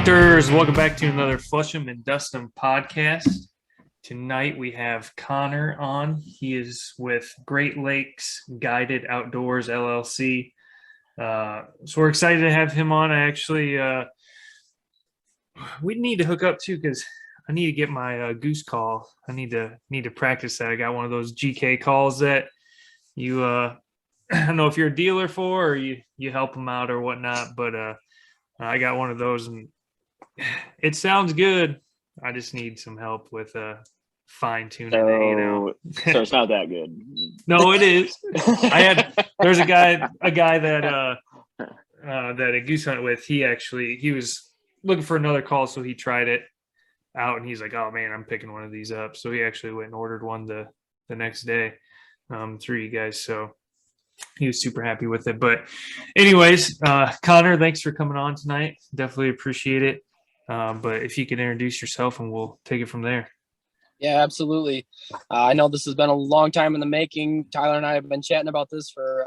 Hunters, welcome back to another Flush 'em and Dust 'em podcast. Tonight we have Connor on. He is with Great Lakes Guided Outdoors LLC. So we're excited to have him on. We need to hook up too because I need to get my goose call. I need to practice that. I got one of those GK calls that you I don't know if you're a dealer for or you help them out or whatnot, but I got one of those and it sounds good. I just need some help with fine tuning it, So it's not that good. No, it is. There's a guy that that a goose hunt with. He was looking for another call, so he tried it out and he's like, oh man, I'm picking one of these up. So he actually went and ordered one the next day through you guys. So he was super happy with it. But anyways, Connor, thanks for coming on tonight. Definitely appreciate it. But if you could introduce yourself and we'll take it from there. Yeah, absolutely. I know this has been a long time in the making. Tyler and I have been chatting about this for,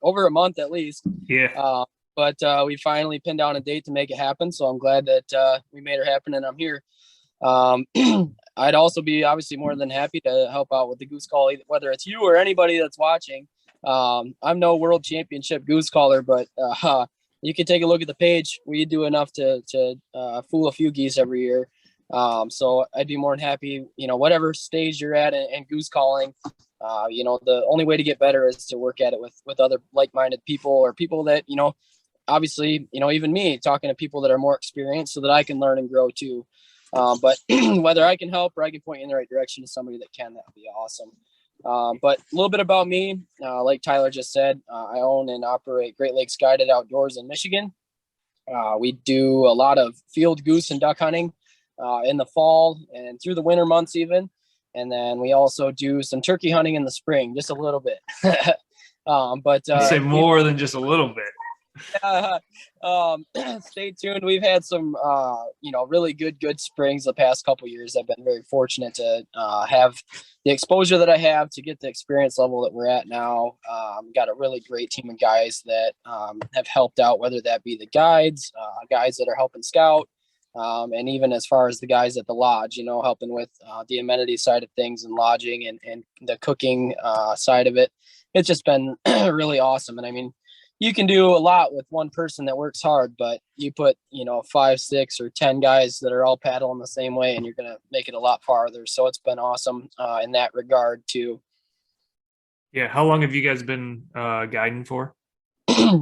over a month at least. Yeah. But we finally pinned down a date to make it happen. So I'm glad that we made it happen and I'm here. I'd also be obviously more than happy to help out with the goose call, whether it's you or anybody that's watching. I'm no world championship goose caller, but you can take a look at the page. We do enough to fool a few geese every year. So I'd be more than happy, whatever stage you're at and goose calling, the only way to get better is to work at it with other like-minded people or people that, obviously, even me talking to people that are more experienced so that I can learn and grow too. But whether I can help or I can point you in the right direction to somebody that can, that would be awesome. But a little bit about me, like Tyler just said, I own and operate Great Lakes Guided Outdoors in Michigan. We do a lot of field goose and duck hunting in the fall and through the winter months even. And then we also do some turkey hunting in the spring, just a little bit. But say more than just a little bit. Stay tuned. We've had some, really good springs the past couple years. I've been very fortunate to have the exposure that I have to get the experience level that we're at now. Got a really great team of guys that have helped out, whether that be the guides, guys that are helping scout, and even as far as the guys at the lodge, helping with the amenity side of things and lodging and the cooking side of it. It's just been really awesome. And I mean, you can do a lot with one person that works hard, but you put, 5, 6 or 10 guys that are all paddling the same way and you're going to make it a lot farther. So it's been awesome in that regard too. Yeah. How long have you guys been guiding for?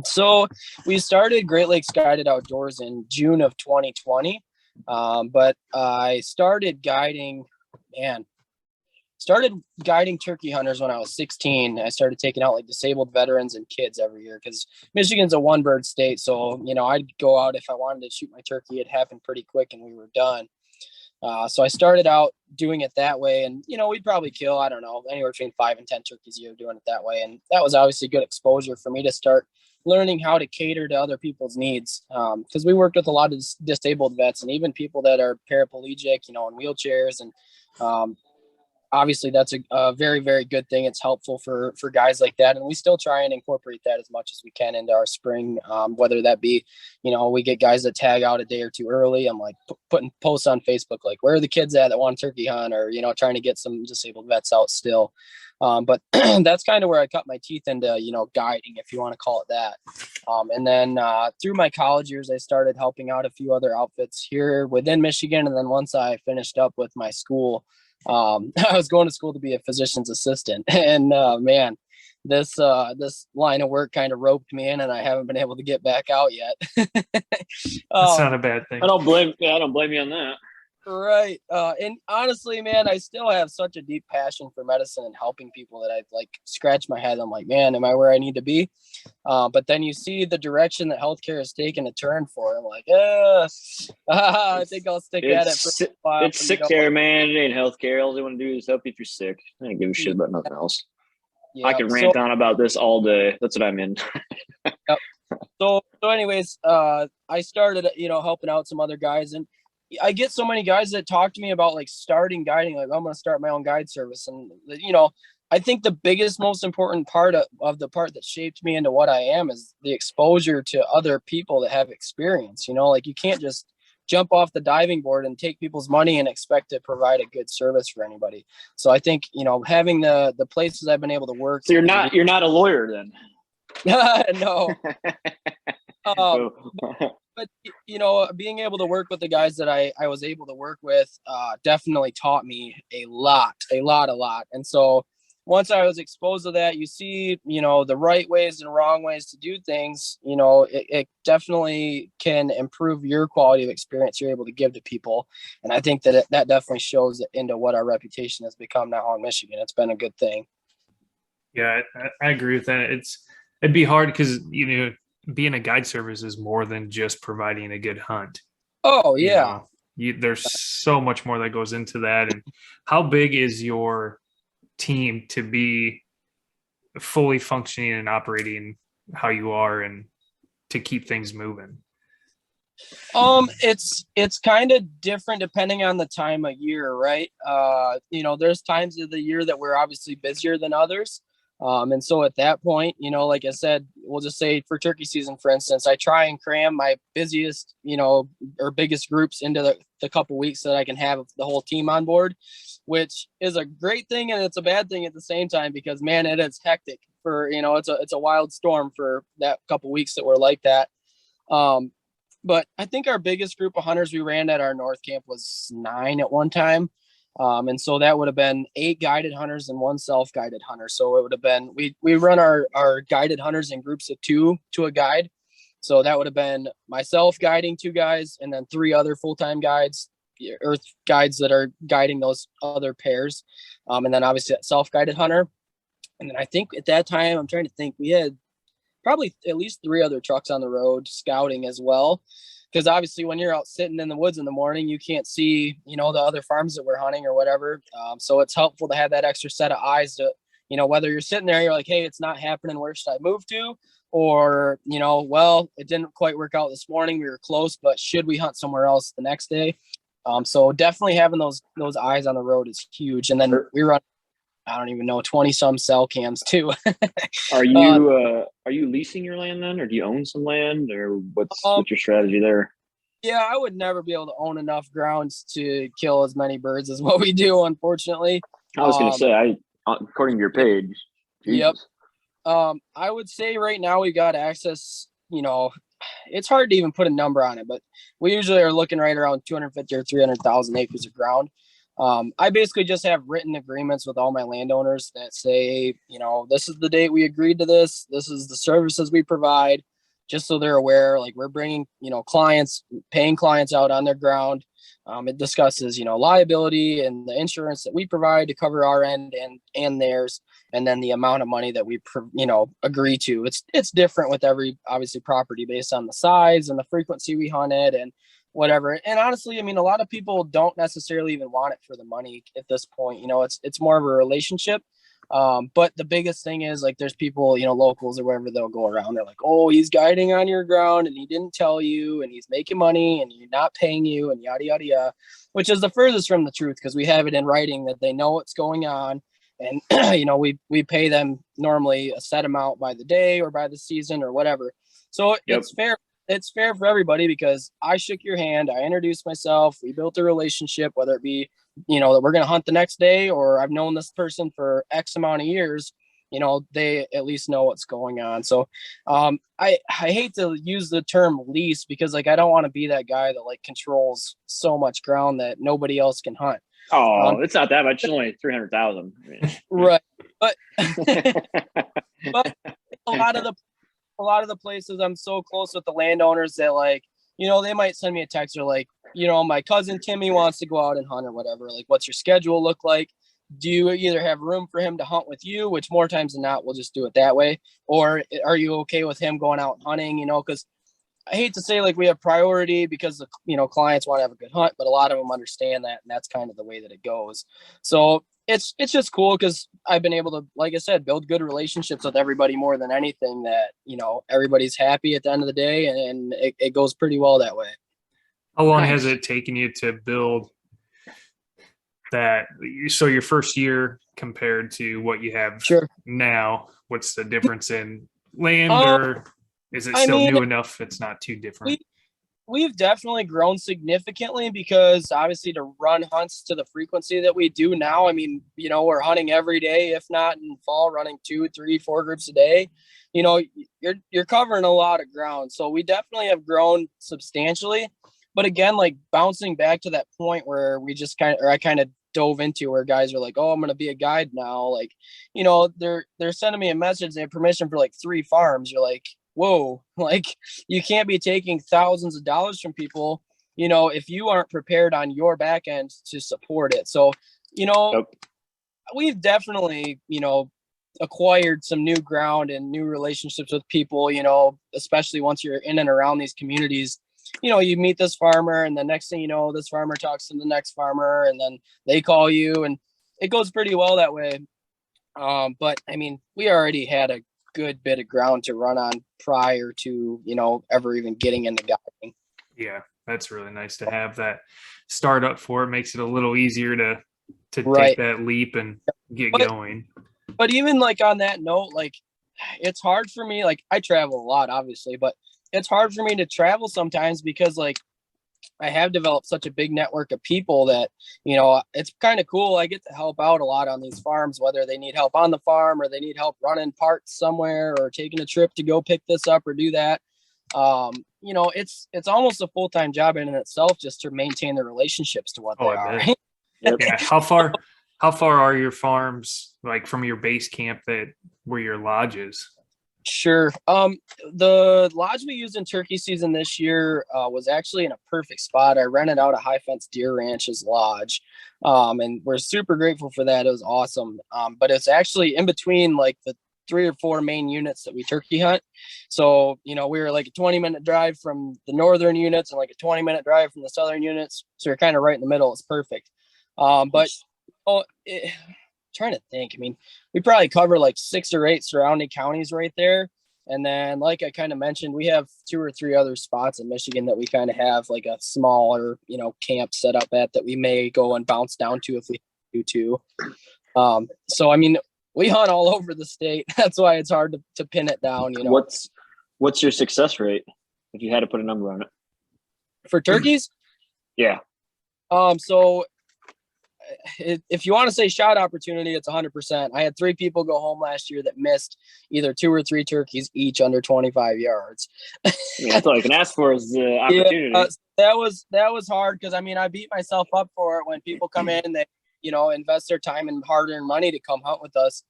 So we started Great Lakes Guided Outdoors in June of 2020. But I started guiding turkey hunters when I was 16. I started taking out like disabled veterans and kids every year because Michigan's a one bird state. So, I'd go out if I wanted to shoot my turkey. It happened pretty quick and we were done. So I started out doing it that way and, we'd probably kill, I don't know, anywhere between 5 and 10 turkeys a year doing it that way. And that was obviously good exposure for me to start learning how to cater to other people's needs. Because we worked with a lot of disabled vets and even people that are paraplegic, in wheelchairs. And obviously that's a very, very good thing. It's helpful for guys like that. And we still try and incorporate that as much as we can into our spring, whether that be, we get guys that tag out a day or two early. I'm like putting posts on Facebook, like where are the kids at that want to turkey hunt or, trying to get some disabled vets out still. But that's kind of where I cut my teeth into, guiding, if you want to call it that. And then through my college years, I started helping out a few other outfits here within Michigan. And then once I finished up with my school, I was going to school to be a physician's assistant and, this line of work kind of roped me in and I haven't been able to get back out yet. That's not a bad thing. I don't blame you on that. Right. And honestly, man, I still have such a deep passion for medicine and helping people that I like scratch my head. I'm like, man, am I where I need to be? But then you see the direction that healthcare has taken a turn for. I'm like, I think I'll stick at it for a while. It's sick care, man. It ain't healthcare. All they want to do is help you if you're sick. I don't give a shit about nothing else. Yeah, I can rant on about this all day. That's what I'm in. Yep. So anyways, I started, helping out some other guys and I get so many guys that talk to me about like starting guiding, like I'm going to start my own guide service. And, I think the biggest, most important part of the part that shaped me into what I am is the exposure to other people that have experience. Like you can't just jump off the diving board and take people's money and expect to provide a good service for anybody. So I think, having the places I've been able to work. So you're not a lawyer then? No. But being able to work with the guys that I was able to work with definitely taught me a lot. And so once I was exposed to that, you see, the right ways and wrong ways to do things, it definitely can improve your quality of experience you're able to give to people. And I think that definitely shows into what our reputation has become now in Michigan. It's been a good thing. Yeah, I agree with that. It'd be hard because, being a guide service is more than just providing a good hunt. Oh, yeah. There's so much more that goes into that. And how big is your team to be fully functioning and operating how you are and to keep things moving? It's kind of different depending on the time of year, right? There's times of the year that we're obviously busier than others. And so at that point, like I said, we'll just say for turkey season, for instance, I try and cram my busiest, or biggest groups into the couple weeks that I can have the whole team on board, which is a great thing. And it's a bad thing at the same time, because man, it is hectic for, it's a wild storm for that couple weeks that we're like that. But I think our biggest group of hunters we ran at our North camp was 9 at one time. And so that would have been 8 guided hunters and 1 self-guided hunter. So it would have been, we run our guided hunters in groups of 2 to a guide. So that would have been myself guiding 2 guys and then 3 other full-time guides, or guides that are guiding those other pairs. And then obviously that self-guided hunter. And then I think at that time, I'm trying to think, we had probably at least 3 other trucks on the road scouting as well. Because obviously when you're out sitting in the woods in the morning, you can't see, the other farms that we're hunting or whatever. So it's helpful to have that extra set of eyes to, whether you're sitting there, you're like, hey, it's not happening. Where should I move to? Or, well, it didn't quite work out this morning. We were close, but should we hunt somewhere else the next day? So definitely having those eyes on the road is huge. And then we run, I don't even know, 20 some cell cams too. Are you leasing your land then, or do you own some land, or what's your strategy there? Yeah, I would never be able to own enough grounds to kill as many birds as what we do, unfortunately. I was going to say, according to your page. Jesus. Yep. I would say right now we got access, it's hard to even put a number on it, but we usually are looking right around 250 or 300,000 acres of ground. I basically just have written agreements with all my landowners that say, this is the date we agreed to this. This is the services we provide, just so they're aware. Like we're bringing, clients, paying clients out on their ground. It discusses, liability and the insurance that we provide to cover our end and theirs, and then the amount of money that we, agree to. It's different with every obviously property based on the size and the frequency we hunted and whatever. And honestly, I mean, a lot of people don't necessarily even want it for the money at this point. It's more of a relationship. But the biggest thing is like, there's people, locals or wherever, they'll go around. They're like, oh, he's guiding on your ground and he didn't tell you, and he's making money and you're not paying you, and yada, yada, yada, which is the furthest from the truth, because we have it in writing that they know what's going on. And, we pay them normally a set amount by the day or by the season or whatever. So It's fair. It's fair for everybody, because I shook your hand, I introduced myself, we built a relationship, whether it be, that we're going to hunt the next day, or I've known this person for X amount of years, they at least know what's going on. So I hate to use the term lease, because like, I don't want to be that guy that like controls so much ground that nobody else can hunt. Oh, it's not that much. It's only 300,000. Right. But, but a lot of the places I'm so close with the landowners that like, they might send me a text or like, my cousin Timmy wants to go out and hunt or whatever. Like, what's your schedule look like? Do you either have room for him to hunt with you, which more times than not, we'll just do it that way? Or are you okay with him going out and hunting? Because I hate to say like we have priority because the clients want to have a good hunt, but a lot of them understand that, and that's kind of the way that it goes. So it's just cool, because I've been able to, like I said, build good relationships with everybody more than anything, that everybody's happy at the end of the day, and it goes pretty well that way. How long has it taken you to build that? So your first year compared to what you have now, what's the difference in land, or is it still new enough it's not too different? We've definitely grown significantly because obviously to run hunts to the frequency that we do now, I mean, you know, we're hunting every day, if not in fall, running 2, 3, 4 groups a day. You know, you're covering a lot of ground. So we definitely have grown substantially. But again, like bouncing back to that point where we just I kind of dove into, where guys are like, oh, I'm going to be a guide now. Like, you know, they're sending me a message. They have permission for like 3 farms. You're like, whoa, like you can't be taking thousands of dollars from people, you know, if you aren't prepared on your back end to support it. So, you know, we've definitely, you know, acquired some new ground and new relationships with people, you know, especially once you're in and around these communities. You know, you meet this farmer and the next thing you know, this farmer talks to the next farmer and then they call you, and it goes pretty well that way. But I mean, we already had a good bit of ground to run on prior to, you know, ever even getting into guiding. Yeah, that's really nice to have that startup for it. Makes it a little easier to take that leap and get going. But even like on that note, like it's hard for me, like I travel a lot obviously, but it's hard for me to travel sometimes because like I have developed such a big network of people that, you know, it's kind of cool. I get to help out a lot on these farms, whether they need help on the farm or they need help running parts somewhere or taking a trip to go pick this up or do that. You know, it's almost a full-time job in itself just to maintain the relationships to what they are. Yeah. How far are your farms, like from your base camp where your lodge is? Sure. The lodge we used in turkey season this year was actually in a perfect spot. I rented out a high fence deer ranch's lodge, and we're super grateful for that. It was awesome. But it's actually in between like the 3 or 4 main units that we turkey hunt. So, you know, we were like a 20-minute drive from the northern units and like a 20-minute drive from the southern units. So we're kind of right in the middle. It's perfect. But trying to think, I mean, we probably cover like 6 or 8 surrounding counties right there. And then, like I kind of mentioned, we have 2 or 3 other spots in Michigan that we kind of have like a smaller, you know, camp set up at that we may go and bounce down to if we do to. So, I mean, we hunt all over the state. That's why it's hard to pin it down, you know. What's your success rate if you had to put a number on it? For turkeys? Yeah. So if you want to say shot opportunity, it's 100%. I had 3 people go home last year that missed either 2 or 3 turkeys each under 25 yards. I mean, that's all I can ask for is the opportunity. That was hard because I mean I beat myself up for it when people come in and they, you know, invest their time and hard-earned money to come hunt with us.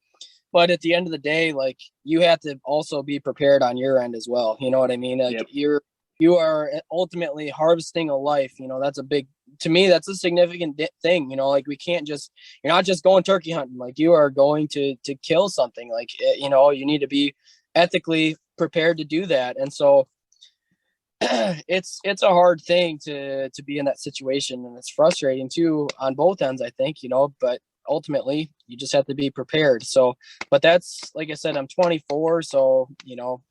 But at the end of the day, like you have to also be prepared on your end as well. You know what I mean? Like you are ultimately harvesting a life. You know, to me, that's a significant thing. You know, like you're not just going turkey hunting. Like you are going to kill something. Like, you know, you need to be ethically prepared to do that. And so it's a hard thing to be in that situation, and it's frustrating too on both ends, I think, you know, but ultimately you just have to be prepared. So, but that's, like I said, I'm 24. So, you know,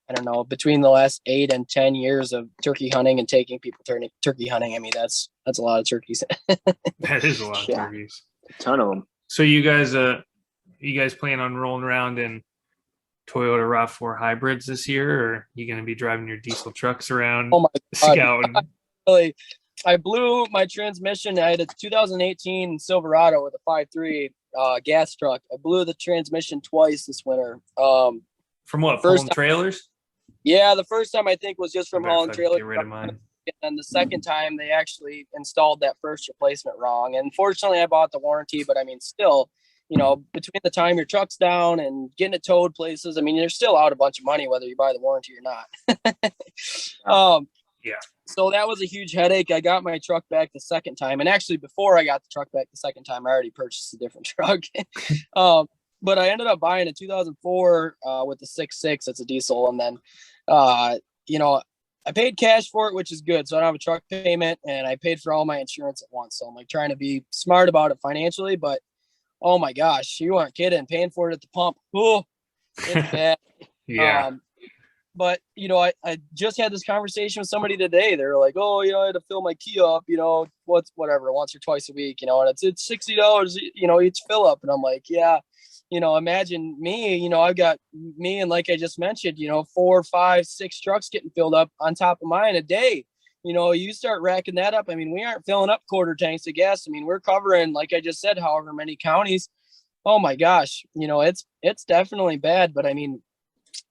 I don't know, between the last 8 and 10 years of turkey hunting and taking people turkey hunting, I mean, that's a lot of turkeys. That is a lot of turkeys. A ton of them. So you guys plan on rolling around in Toyota RAV4 hybrids this year, or are you going to be driving your diesel trucks around? Oh my God. Scouting? Really, I blew my transmission. I had a 2018 Silverado with a 5.3 gas truck. I blew the transmission twice this winter. From what? Hauling trailers? Yeah, the first time I think was just from hauling trailers. Get rid of mine. And the second time they actually installed that first replacement wrong. And fortunately I bought the warranty, but I mean, still, you know, between the time your truck's down and getting it towed places, I mean, you're still out a bunch of money, whether you buy the warranty or not. Yeah. So that was a huge headache. I got my truck back the second time. And actually, before I got the truck back the second time, I already purchased a different truck. But I ended up buying a 2004 with the 6.6. It's a diesel. And then, you know, I paid cash for it, which is good. So I don't have a truck payment, and I paid for all my insurance at once. So I'm like trying to be smart about it financially, but oh my gosh, you aren't kidding. Paying for it at the pump. Oh, it's bad. Yeah. but I just had this conversation with somebody today. They're like, oh, I had to fill my key up, whatever, once or twice a week, and it's $60, each fill up. And I'm like, yeah, imagine me, I've got me, and like I just mentioned, 4, 5, 6 trucks getting filled up on top of mine a day. You start racking that up. I mean, we aren't filling up quarter tanks of gas. I mean, we're covering, like I just said, however many counties. Oh my gosh, it's definitely bad. But I mean,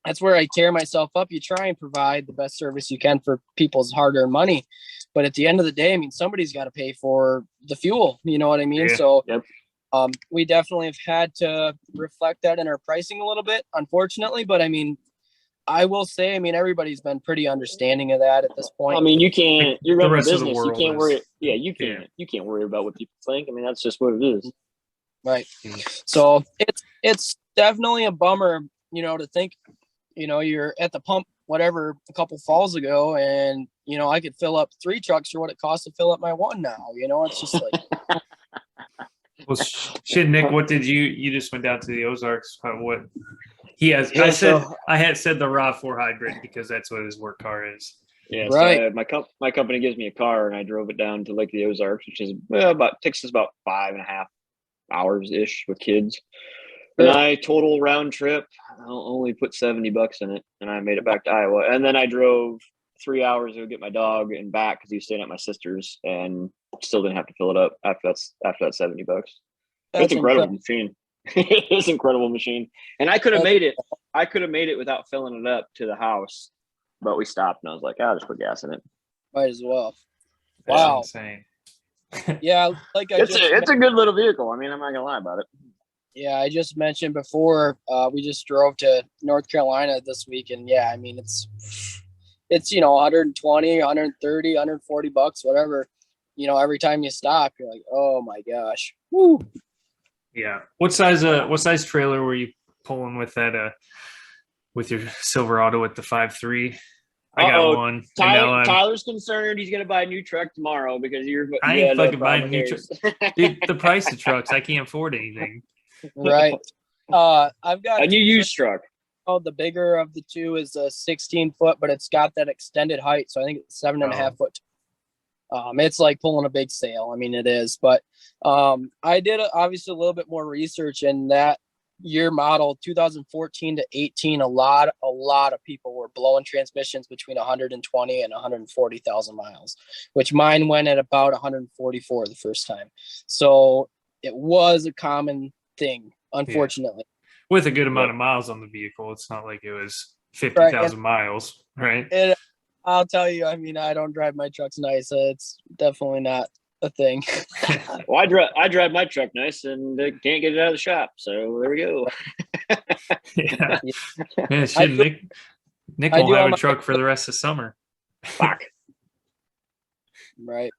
that's where I tear myself up. You try and provide the best service you can for people's hard-earned money, but at the end of the day, I mean, somebody's got to pay for the fuel. You know what I mean? Yeah. So, Yep. We definitely have had to reflect that in our pricing a little bit, unfortunately. But I mean, I will say, I mean, everybody's been pretty understanding of that at this point. I mean, you can't. You're The running a rest of the business. You world can't is- worry. Yeah, you can't. Yeah. You can't worry about what people think. I mean, that's just what it is. Right. So it's definitely a bummer, to think, you're at the pump, whatever, a couple falls ago, and I could fill up 3 trucks for what it costs to fill up my one now. It's just like, Well, shit, Nick, what did you just went down to the Ozarks? What he has? Yeah, I had said the raw 4 hybrid because that's what his work car is. Yeah, right. So my company gives me a car, and I drove it down to Lake of the Ozarks, which is takes us about 5.5 hours ish with kids. And I total round trip, I'll only put $70 in it, and I made it back to Iowa. And then I drove 3 hours to go get my dog and back because he was staying at my sister's, and still didn't have to fill it up after that $70. It's an incredible machine. It's an incredible machine, and I could have made it. I could have made it without filling it up to the house, but we stopped, and I was like, I'll just put gas in it. Might as well. That's Wow. insane. Yeah, like It's a good little vehicle. I mean, I'm not gonna lie about it. Yeah, I just mentioned before, we just drove to North Carolina this week, and yeah, I mean, it's 120, 130, $140, whatever. Every time you stop, you're like, oh my gosh. Woo. Yeah. What size trailer were you pulling with that? With your Silverado with the 5.3? I got one. Tyler's concerned he's gonna buy a new truck tomorrow because I ain't fucking buying a new truck. Dude, the price of trucks, I can't afford anything. Right. I've got a new used truck. Oh, the bigger of the two is a 16-foot, but it's got that extended height, so I think it's 7.5 foot. It's like pulling a big sail. I mean, it is. But I did obviously a little bit more research, in that year model 2014 to 18. A lot of people were blowing transmissions between 120 and 140,000 miles, which mine went at about 144 the first time. So it was a common thing, unfortunately. Yeah. With a good amount of miles on the vehicle. It's not like it was 50,000 miles, right? And I'll tell you, I mean, I don't drive my trucks nice. It's definitely not a thing. Well, I drive my truck nice, and can't get it out of the shop. So there we go. Yeah. Man, shit, Nick won't have a truck for the rest of summer. Fuck. Right.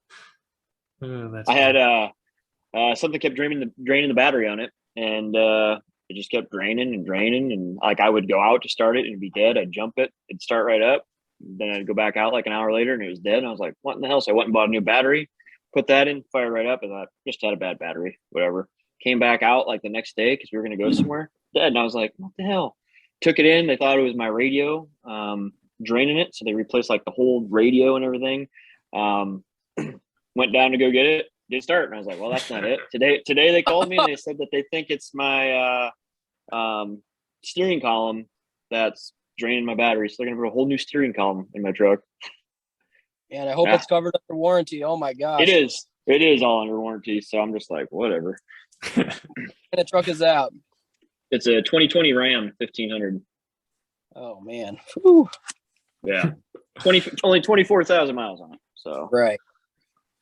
Oh, I had something kept draining the battery on it, and it just kept draining, and like I would go out to start it and it'd be dead. I'd jump it, it'd start right up. Then I'd go back out like an hour later and it was dead. And I was like, what in the hell? So I went and bought a new battery, put that in, fired right up, and I just had a bad battery, whatever. Came back out like the next day because we were going to go somewhere, dead. And I was like, what the hell? Took it in. They thought it was my radio draining it. So they replaced like the whole radio and everything. Went down to go get it. Didn't start. And I was like, well, that's not it. Today they called me and they said that they think it's my steering column that's draining my battery. So they're going to put a whole new steering column in my truck. And I hope it's covered under warranty. Oh my gosh. It is. It is all under warranty. So I'm just like, whatever. And the truck is out. It's a 2020 Ram 1500. Oh man. Whew. Yeah. Only 24,000 miles on it. So right.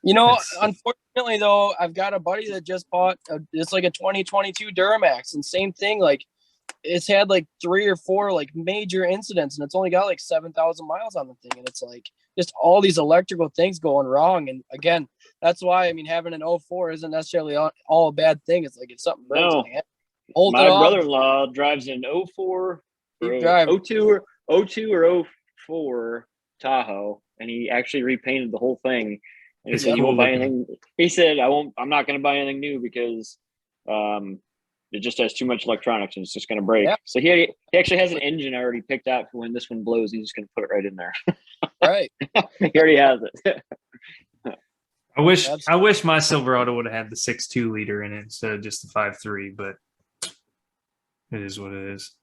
Unfortunately though, I've got a buddy that just bought it's like a 2022 Duramax, and same thing, like it's had like 3 or 4 like major incidents, and it's only got like 7,000 miles on the thing, and it's like just all these electrical things going wrong. And again, that's why, I mean, having an 04 isn't necessarily all a bad thing. It's like if something breaks, my brother-in-law drives an 04 or 02 or 04 Tahoe, and he actually repainted the whole thing. And he said, "You won't buy anything." He said, I'm not going to buy anything new because it just has too much electronics and it's just going to break. Yeah. So he actually has an engine already picked out for when this one blows. He's just going to put it right in there. Right. He already has it. I wish Absolutely. my Silverado would have had the 6.2 liter in it instead of just the 5.3, but it is what it is.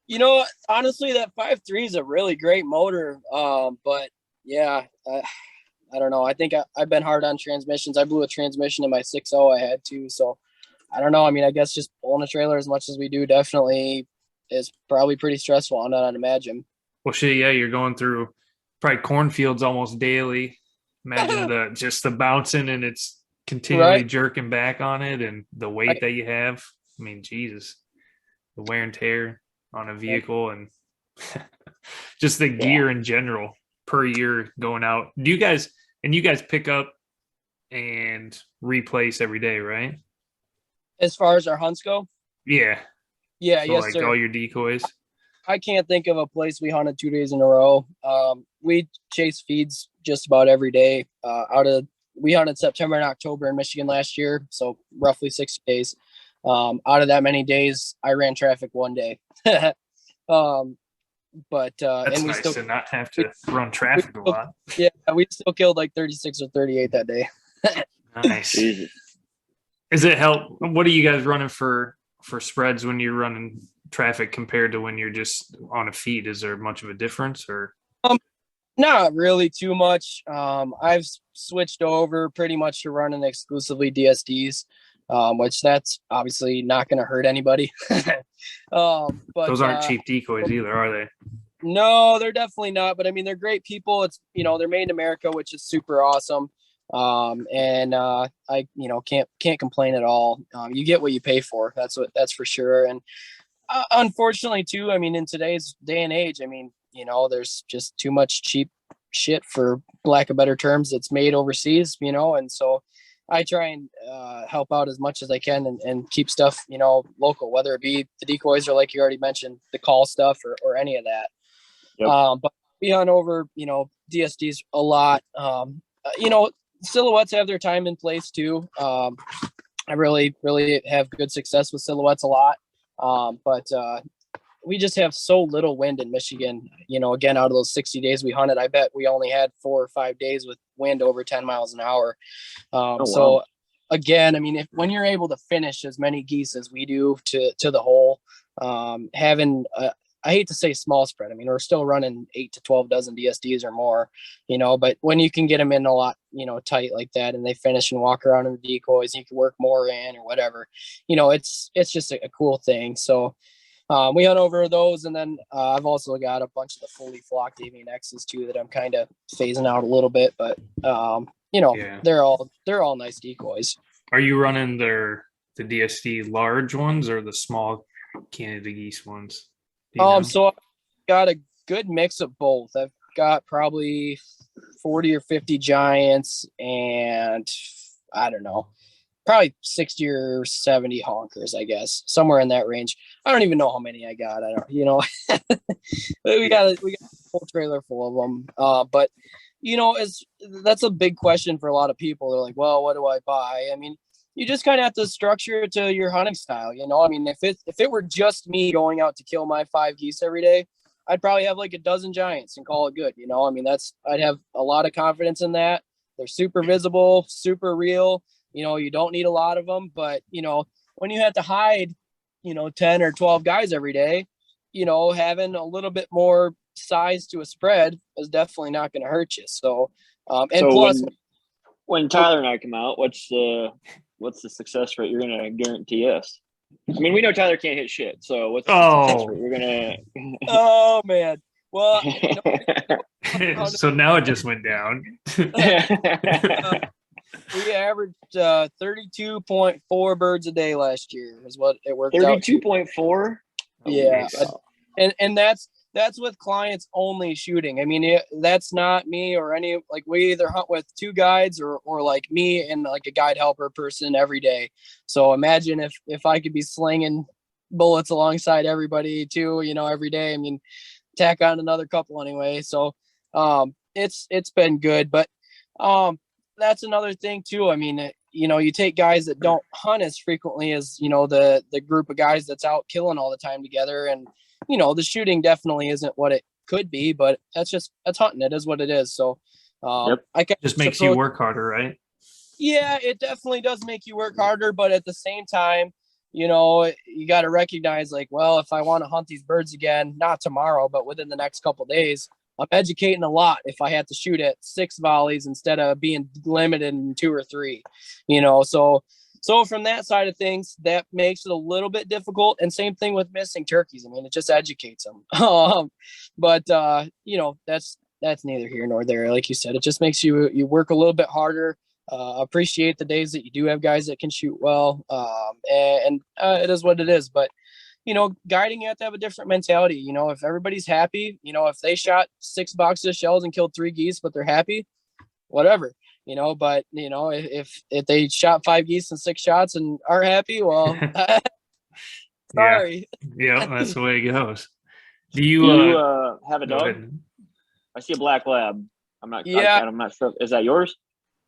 You know, honestly, that 5.3 is a really great motor. But yeah, I don't know. I think I've been hard on transmissions. I blew a transmission in my 6.0 I had too. So I don't know. I mean, I guess just pulling a trailer as much as we do definitely is probably pretty stressful. I'd imagine. Well, shit, yeah, you're going through probably cornfields almost daily. Imagine the bouncing and it's continually Right. jerking back on it and the weight Right. that you have. I mean, Jesus, the wear and tear on a vehicle and just the gear in general per year going out. You guys pick up and replace every day, right? As far as our hunts go, Yeah. yeah, So yes, like sir. all your decoys. I can't think of a place we hunted 2 days in a row. We chase feeds just about every day. We hunted September and October in Michigan last year, so roughly 60 days. Out of that many days, I ran traffic one day. um, but That's and we nice still to not have we, to run we traffic a still, lot. yeah, we still killed like 36 or 38 that day. Nice. Jesus. Is it help? What are you guys running for spreads when you're running traffic compared to when you're just on a feed? Is there much of a difference or? Not really too much. I've switched over pretty much to running exclusively DSDs, which that's obviously not going to hurt anybody. But Those aren't cheap decoys either, are they? no, they're definitely not. But I mean, they're great people. It's they're made in America, which is super awesome. And I can't complain at all. You get what you pay for. That's for sure. And unfortunately too, I mean, in today's day and age, I mean, there's just too much cheap shit, for lack of better terms, that's made overseas, and so I try and help out as much as I can and keep stuff, local, whether it be the decoys or, like you already mentioned, the call stuff or any of that. Yep. But we hunt over, DSDs a lot. Silhouettes have their time and place too. I really, really have good success with silhouettes a lot. But we just have so little wind in Michigan. Again, out of those 60 days we hunted, I bet we only had 4 or 5 days with wind over 10 miles an hour. So again, I mean, when you're able to finish as many geese as we do to the hole, having I hate to say small spread. I mean, we're still running 8 to 12 dozen DSDs or more, but when you can get them in a lot, tight like that, and they finish and walk around in the decoys, you can work more in or whatever, it's just a cool thing. So we hunt over those. And then I've also got a bunch of the fully flocked avian X's too that I'm kind of phasing out a little bit, but Yeah. they're all nice decoys. Are you running the DSD large ones or the small Canada geese ones? Do you know? So I've got a good mix of both. I've got probably 40 or 50 giants and I don't know, probably 60 or 70 honkers, I guess, somewhere in that range. I don't even know how many I got. I don't, we got a whole trailer full of them. But that's a big question for a lot of people. They're like, well, what do I buy? I mean, you just kind of have to structure it to your hunting style. I mean, if it were just me going out to kill my 5 geese every day, I'd probably have like a dozen giants and call it good. I mean, I'd have a lot of confidence in that. They're super visible, super real. You don't need a lot of them, but when you have to hide, 10 or 12 guys every day, having a little bit more size to a spread is definitely not going to hurt you. So, and so plus, when Tyler and I come out, what's the success rate you're going to guarantee us? I mean, we know Tyler can't hit shit. So what's the success rate you're going to? Oh man. Well, so now it just went down. we averaged 32.4 birds a day last year is what it worked out. 32.4. Yeah. And that's with clients only shooting. I mean, that's not me or any, like, we either hunt with 2 guides or like me and like a guide helper person every day. So imagine if I could be slinging bullets alongside everybody too, every day. I mean, tack on another couple anyway. So it's been good, but that's another thing too. I mean, you take guys that don't hunt as frequently as, the group of guys that's out killing all the time together. And, the shooting definitely isn't what it could be, but that's hunting. It is what it is. So I can just makes you work harder, right? Yeah, it definitely does make you work harder. But at the same time, you got to recognize, like, well, if I want to hunt these birds again, not tomorrow, but within the next couple of days, I'm educating a lot if I had to shoot at 6 volleys instead of being limited in 2 or 3, so from that side of things, that makes it a little bit difficult. And same thing with missing turkeys. I mean, it just educates them. But that's neither here nor there. Like you said, it just makes you work a little bit harder. Appreciate the days that you do have guys that can shoot well. And it is what it is. But guiding, you have to have a different mentality. If everybody's happy, if they shot 6 boxes of shells and killed 3 geese, but they're happy, whatever, but if they shot 5 geese and 6 shots and aren't happy, well, sorry. Yeah, that's the way it goes. Do you have a dog? Ahead. I see a black lab. I'm not sure. Is that yours?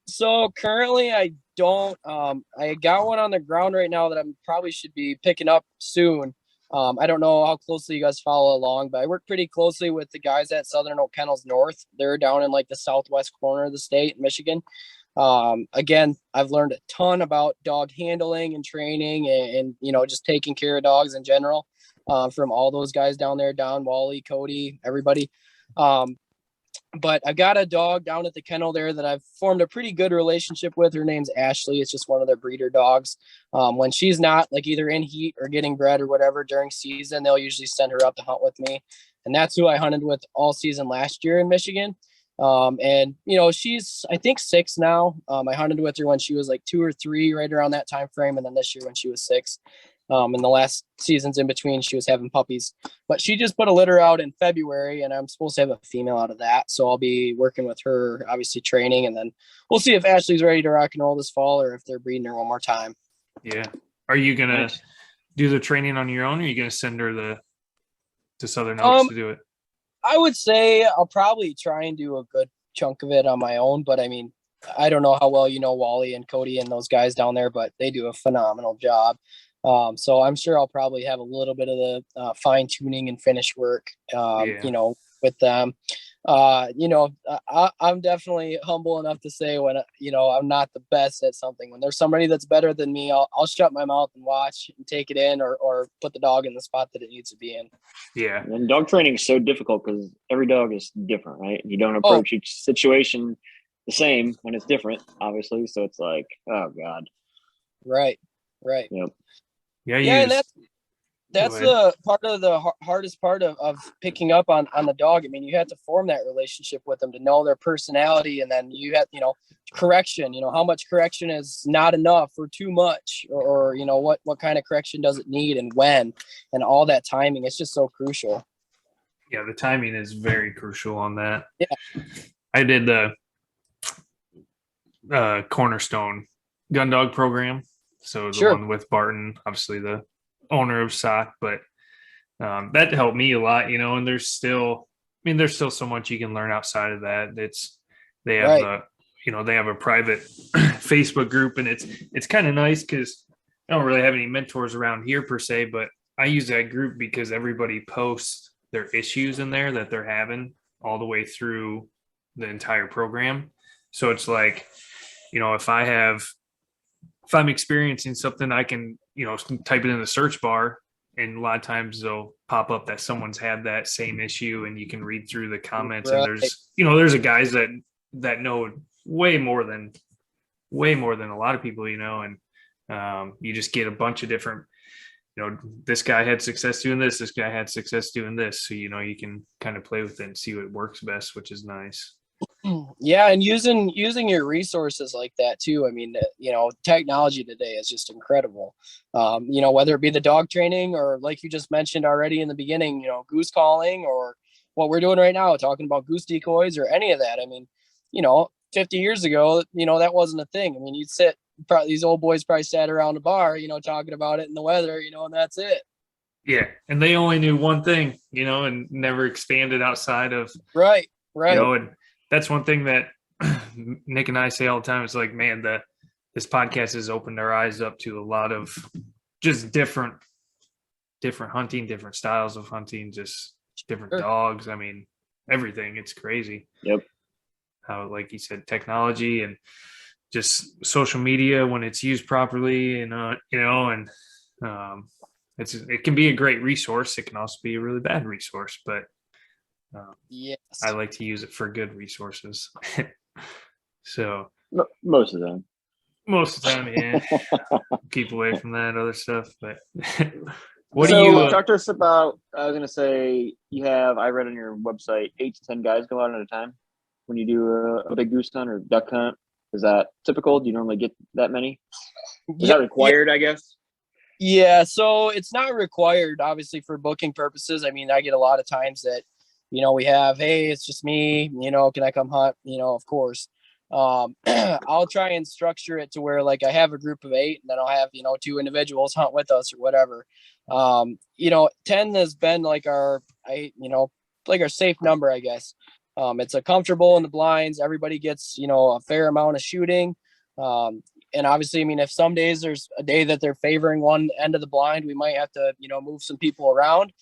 So currently I don't. I got one on the ground right now that I probably should be picking up soon. I don't know how closely you guys follow along, but I work pretty closely with the guys at Southern Oak Kennels North. They're down in like the southwest corner of the state, Michigan. Again, I've learned a ton about dog handling and training and just taking care of dogs in general, from all those guys down there, Don, Wally, Cody, everybody. But I've got a dog down at the kennel there that I've formed a pretty good relationship with. Her name's Ashley. It's just one of their breeder dogs. When she's not like either in heat or getting bred or whatever during season, they'll usually send her up to hunt with me. And that's who I hunted with all season last year in Michigan. And she's, I think, 6 now. I hunted with her when she was like 2 or 3, right around that time frame. And then this year when she was 6. In the last seasons in between, she was having puppies, but she just put a litter out in February and I'm supposed to have a female out of that. So I'll be working with her, obviously training, and then we'll see if Ashley's ready to rock and roll this fall or if they're breeding her one more time. Yeah. Are you going to do the training on your own, or are you going to send her to Southern Oaks to do it? I would say I'll probably try and do a good chunk of it on my own, but I mean, I don't know how well Wally and Cody and those guys down there, but they do a phenomenal job. So I'm sure I'll probably have a little bit of the fine tuning and finish work, with them. I'm definitely humble enough to say when, I'm not the best at something. When there's somebody that's better than me, I'll shut my mouth and watch and take it in or put the dog in the spot that it needs to be in. Yeah. And dog training is so difficult because every dog is different, right? You don't approach each situation the same when it's different, obviously. So it's like, oh God. Right. Yep. Yeah, and that's the part of the hardest part of picking up on the dog. I mean, you have to form that relationship with them to know their personality, and then you have, correction. How much correction is not enough or too much, or what kind of correction does it need and when, and all that timing. It's just so crucial. Yeah, the timing is very crucial on that. Yeah, I did the Cornerstone gun dog program. So the one with Barton, obviously the owner of SOC, but that helped me a lot, and there's still so much you can learn outside of that. They have they have a private Facebook group, and it's kind of nice because I don't really have any mentors around here per se, but I use that group because everybody posts their issues in there that they're having all the way through the entire program. So it's like, if I'm experiencing something, I can, type it in the search bar, and a lot of times they'll pop up that someone's had that same issue, and you can read through the comments. Right. And there's a guys that know way more than a lot of people, and you just get a bunch of different, this guy had success doing this guy had success doing this. So, you can kind of play with it and see what works best, which is nice. Yeah, and using your resources like that too. I mean, technology today is just incredible. Whether it be the dog training or, like you just mentioned already in the beginning, goose calling, or what we're doing right now, talking about goose decoys or any of that. I mean, 50 years ago, that wasn't a thing. I mean, these old boys probably sat around a bar, talking about it in the weather, and that's it. Yeah, and they only knew one thing, and never expanded outside of right. And that's one thing that Nick and I say all the time. It's like, man, the this podcast has opened our eyes up to a lot of just different hunting, different styles of hunting, just different dogs. I mean, everything. It's crazy. Yep. How, like you said, technology and just social media when it's used properly, and it can be a great resource. It can also be a really bad resource, but yes, I like to use it for good resources. So most of them. Most of the time, yeah. Keep away from that other stuff. But talk to us about, I was going to say, I read on your website, 8 to 10 guys go out at a time when you do a big goose hunt or duck hunt. Is that typical? Do you normally get that many? Is that required, I guess? Yeah, so it's not required, obviously, for booking purposes. I mean, I get a lot of times that, we have, hey, it's just me, can I come hunt? Of course. I'll try and structure it to where, like, I have a group of 8 and then I'll have, 2 individuals hunt with us or whatever. 10 has been like our safe number, I guess. It's a comfortable in the blinds. Everybody gets, a fair amount of shooting. And obviously, I mean, if some days there's a day that they're favoring one end of the blind, we might have to, move some people around.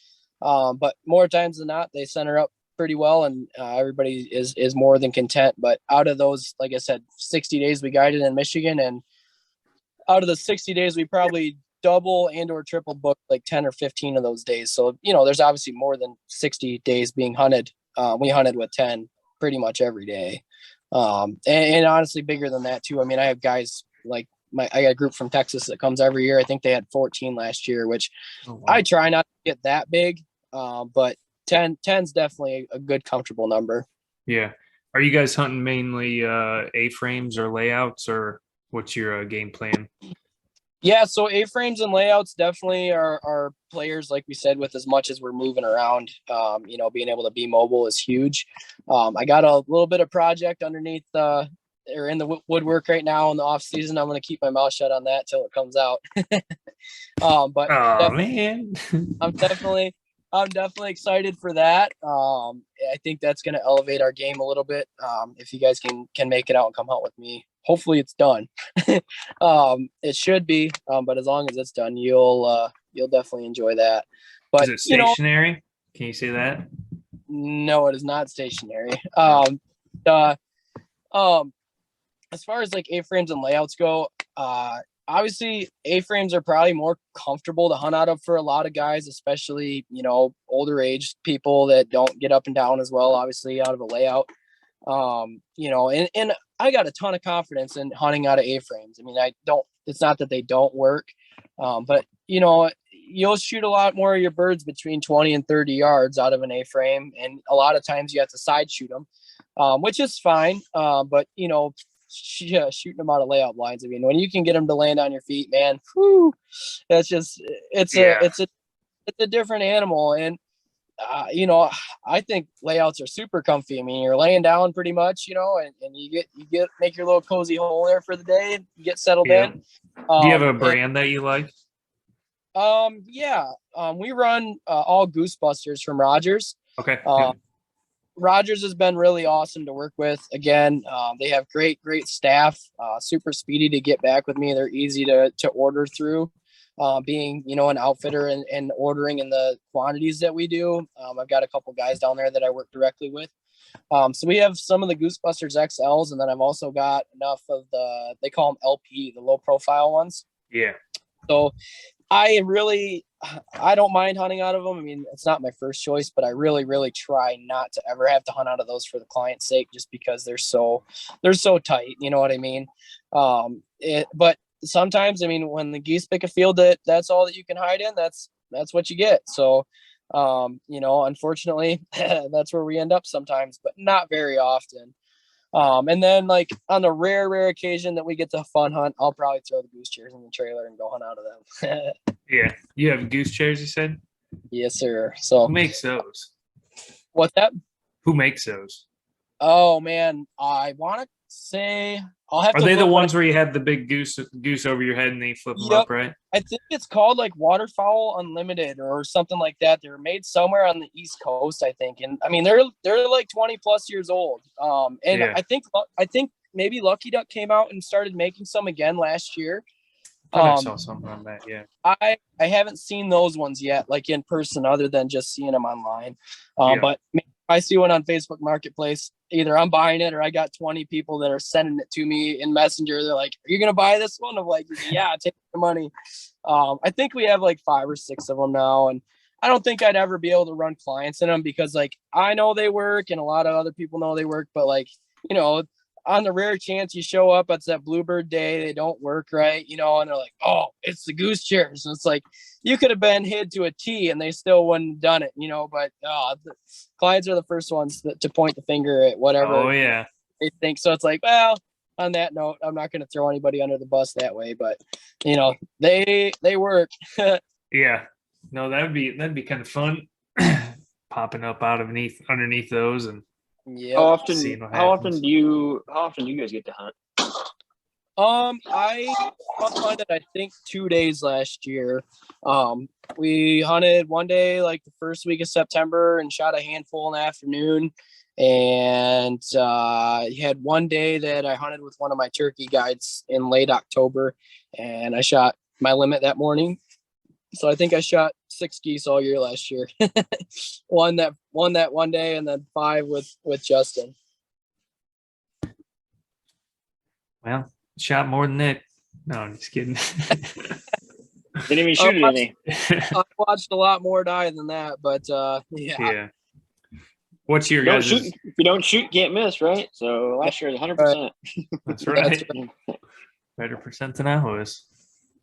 But more times than not, they center up pretty well, and everybody is more than content. But out of those, like I said, 60 days we guided in Michigan, and out of the 60 days, we probably double and or triple booked like 10 or 15 of those days. So, there's obviously more than 60 days being hunted. We hunted with 10 pretty much every day. And honestly, bigger than that too. I mean, I have guys like I got a group from Texas that comes every year. I think they had 14 last year, which I try not to get that big. But 10's definitely a good, comfortable number. Yeah. Are you guys hunting mainly A-frames or layouts, or what's your game plan? Yeah, so A-frames and layouts definitely are players, like we said, with as much as we're moving around. Being able to be mobile is huge. I got a little bit of project underneath or in the woodwork right now in the off season. I'm going to keep my mouth shut on that till it comes out. But man, I'm definitely excited for that. I think that's going to elevate our game a little bit. If you guys can make it out and come hunt with me, hopefully it's done. It should be, but as long as it's done, you'll definitely enjoy that. But is it stationary? Can you say that? No, it is not stationary. As far as like A-frames and layouts go, obviously A-frames are probably more comfortable to hunt out of for a lot of guys, especially, older age people that don't get up and down as well, obviously out of a layout. And I got a ton of confidence in hunting out of A-frames. I mean, it's not that they don't work, but you'll shoot a lot more of your birds between 20 and 30 yards out of an A-frame. And a lot of times you have to side shoot them, which is fine. But shooting them out of layout blinds. I mean, when you can get them to land on your feet, man, that's just, it's a different animal. And, I think layouts are super comfy. I mean, you're laying down pretty much, and you make your little cozy hole there for the day, you get settled in. Do you have a brand that you like? We run all Goosebusters from Rogers. Okay. Rogers has been really awesome to work with. Again, they have great staff, super speedy to get back with me. They're easy to order through. Being, an outfitter and ordering in the quantities that we do. I've got a couple guys down there that I work directly with. So we have some of the Goosebusters XLs, and then I've also got enough of they call them LP, the low profile ones. Yeah. So I don't mind hunting out of them. I mean, it's not my first choice, but I really, really try not to ever have to hunt out of those for the client's sake, just because they're so tight. You know what I mean? But sometimes, I mean, when the geese pick a field that's all that you can hide in, that's what you get. So, unfortunately, that's where we end up sometimes, but not very often. And then, like, on the rare occasion that we get to fun hunt, I'll probably throw the goose chairs in the trailer and go hunt out of them. Yeah. You have goose chairs, you said? Yes, sir. So who makes those? What's that? Who makes those? Oh, man. I want to say I'll have Are to they the look ones where you have the big goose over your head and they flip them up, right? I think it's called like Waterfowl Unlimited or something like that. They're made somewhere on the East Coast, I think. And I mean, they're like 20 plus years old. I think maybe Lucky Duck came out and started making some again last year. I saw something on that. Yeah. I haven't seen those ones yet, like in person, other than just seeing them online. But if I see one on Facebook Marketplace, either I'm buying it or I got 20 people that are sending it to me in Messenger. They're like, "Are you gonna buy this one?" I'm like, "Yeah, take the money." I think we have like 5 or 6 of them now, and I don't think I'd ever be able to run clients in them because like I know they work and a lot of other people know they work, but like, you know, on the rare chance you show up, it's that Bluebird day, they don't work right, you know, and they're like, "Oh, it's the goose chairs." And it's like, you could have been hid to a T and they still wouldn't have done it, you know, but the clients are the first ones to point the finger at whatever they think. So it's like, well, on that note, I'm not going to throw anybody under the bus that way, but you know, they work. Yeah. No, that'd be kind of fun. Popping up underneath those and how often do you guys get to hunt? I hunted I think 2 days last year. We hunted one day like the first week of September and shot a handful in the afternoon. And had one day that I hunted with one of my turkey guides in late October, and I shot my limit that morning. So I think I shot 6 geese all year last year. One that one day, and then 5 with Justin. Well, shot more than Nick. No, I'm just kidding. Didn't even shoot any. I watched a lot more die than that, but yeah. What's your guys? If you don't shoot, can't miss, right? So last year was 100%. That's right. Better percent than I was.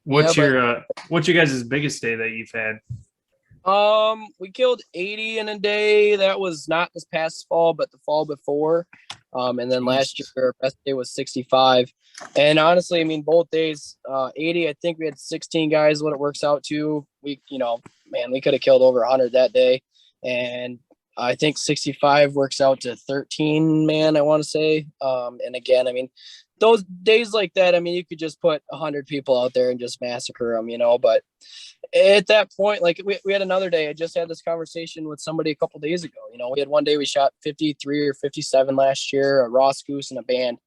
What's your guys' biggest day that you've had? We killed 80 in a day. That was not this past fall, but the fall before. And then last year our best day was 65. And honestly, I mean, both days, 80, I think we had 16 guys, what it works out to. We could have killed over 100 that day. And I think 65 works out to 13, man, I want to say. And again, I mean, those days like that, I mean, you could just put 100 people out there and just massacre them, you know, but at that point, like we had another day. I just had this conversation with somebody a couple days ago. You know, we had one day we shot 53 or 57 last year, a Ross goose and a band.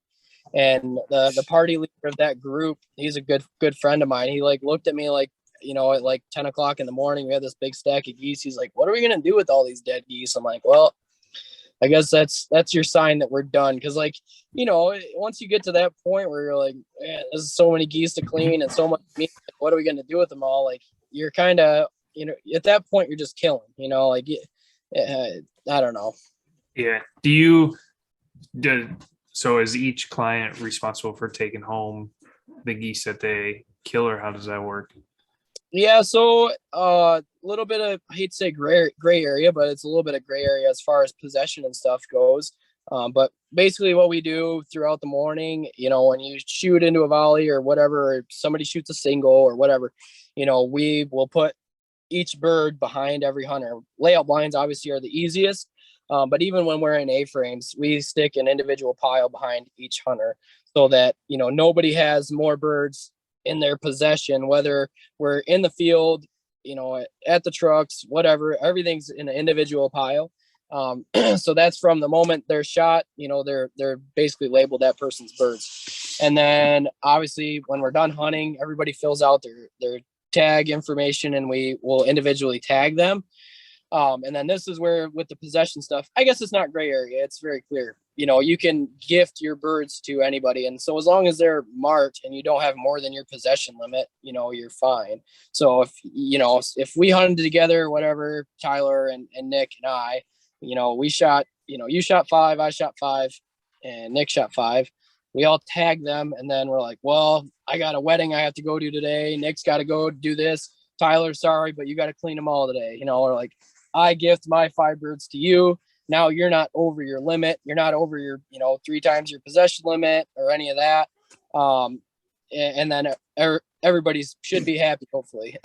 And the party leader of that group, he's a good friend of mine. He like looked at me like, you know, at like 10 o'clock in the morning, we had this big stack of geese. He's like, "What are we going to do with all these dead geese?" I'm like, "Well, I guess that's your sign that we're done." Cause like, you know, once you get to that point where you're like, "Man, there's so many geese to clean and so much meat, what are we going to do with them all?" Like you're kind of, you know, at that point you're just killing, you know, like, I don't know. Yeah. So is each client responsible for taking home the geese that they kill, or how does that work? Yeah, so a little bit of, I hate to say gray area, but it's a little bit of gray area as far as possession and stuff goes. But basically what we do throughout the morning, you know, when you shoot into a volley or whatever, or somebody shoots a single or whatever, you know, we will put each bird behind every hunter. Layout blinds obviously are the easiest, but even when we're in A-frames, we stick an individual pile behind each hunter so that, you know, nobody has more birds in their possession, whether we're in the field, you know, at the trucks, whatever, everything's in an individual pile. So that's from the moment they're shot, you know, they're basically labeled that person's birds. And then obviously when we're done hunting, everybody fills out their tag information and we will individually tag them. And then this is where with the possession stuff, I guess it's not gray area. It's very clear. You know, you can gift your birds to anybody. And so as long as they're marked and you don't have more than your possession limit, you know, you're fine. So if we hunted together, whatever, Tyler and Nick and I, you know, we shot, you know, you shot 5, I shot 5, and Nick shot 5. We all tag them. And then we're like, well, I got a wedding I have to go to today. Nick's got to go do this. Tyler, sorry, but you got to clean them all today. You know, or like, I gift my 5 birds to you. Now you're not over your limit. You're not over your, you know, 3 times your possession limit or any of that. And then everybody should be happy, hopefully.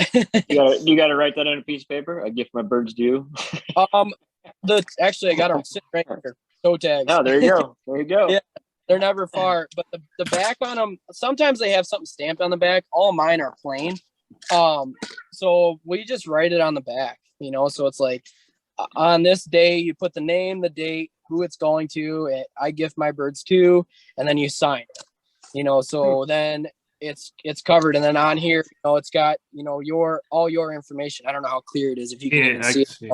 you got to write that on a piece of paper. I gift my birds to you. Actually, I got them sitting right here. Toe tags. Oh, there you go. There you go. Yeah, they're never far. But the back on them, sometimes they have something stamped on the back. All mine are plain. So we just write it on the back, you know. So it's like, on this day, you put the name, the date, who it's going to, and I gift my birds to, and then you sign it, so then it's covered. And then on here, it's got, all your information. I don't know how clear it is. If you can even see it.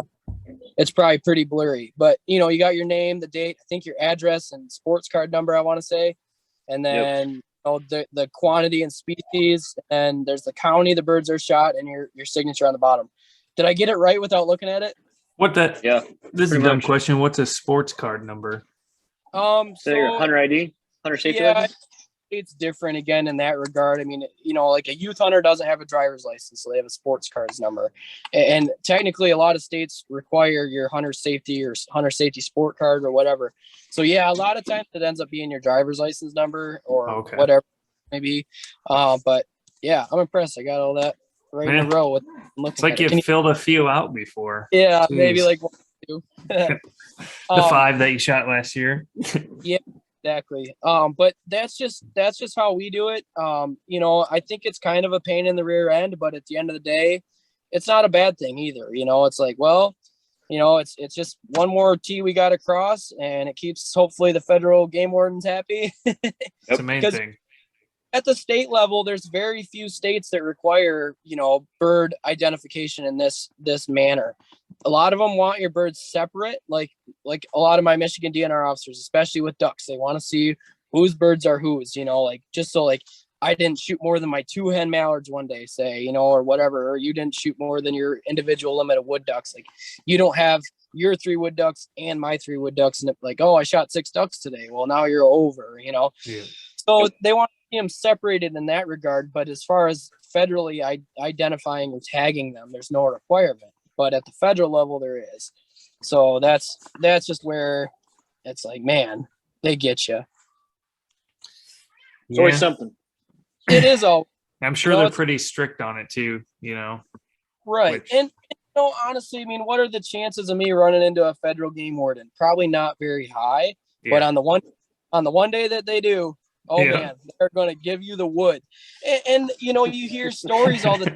It's probably pretty blurry, but you got your name, the date, I think your address and sports card number, I want to say. And then the quantity and species, and there's the county the birds are shot, and your signature on the bottom. Did I get it right without looking at it? Yeah. This is a dumb question. What's a sports card number? So your hunter ID, hunter safety license? It's different again in that regard. I mean, like a youth hunter doesn't have a driver's license, so they have a sports cards number. And technically, a lot of states require your hunter safety or hunter safety sport card or whatever. So yeah, a lot of times it ends up being your driver's license number or whatever, maybe. But yeah, I'm impressed. I got all that right in a row. It's like you filled a few out before. Yeah, jeez. Maybe like 1 or 2. The 5 that you shot last year. Yeah. Exactly. But that's just how we do it. I think it's kind of a pain in the rear end, but at the end of the day, it's not a bad thing either. It's like, well, it's just one more T we got to cross, and it keeps hopefully the federal game wardens happy. That's the main thing. At the state level, there's very few states that require, bird identification in this manner. A lot of them want your birds separate, like a lot of my Michigan DNR officers, especially with ducks. They want to see whose birds are whose, just so I didn't shoot more than my 2 hen mallards one day, say, or whatever, or you didn't shoot more than your individual limit of wood ducks. Like, you don't have your 3 wood ducks and my 3 wood ducks, and like, oh, I shot 6 ducks today. Well, now you're over, Yeah. So they want to see them separated in that regard. But as far as federally identifying or tagging them, there's no requirement. But at the federal level, there is. So that's just where it's like, man, they get you. It's always something. It is all. I'm sure they're pretty strict on it too, Right. And honestly, I mean, what are the chances of me running into a federal game warden? Probably not very high. Yeah. But on the one day that they do, man, they're going to give you the wood. And you hear stories all the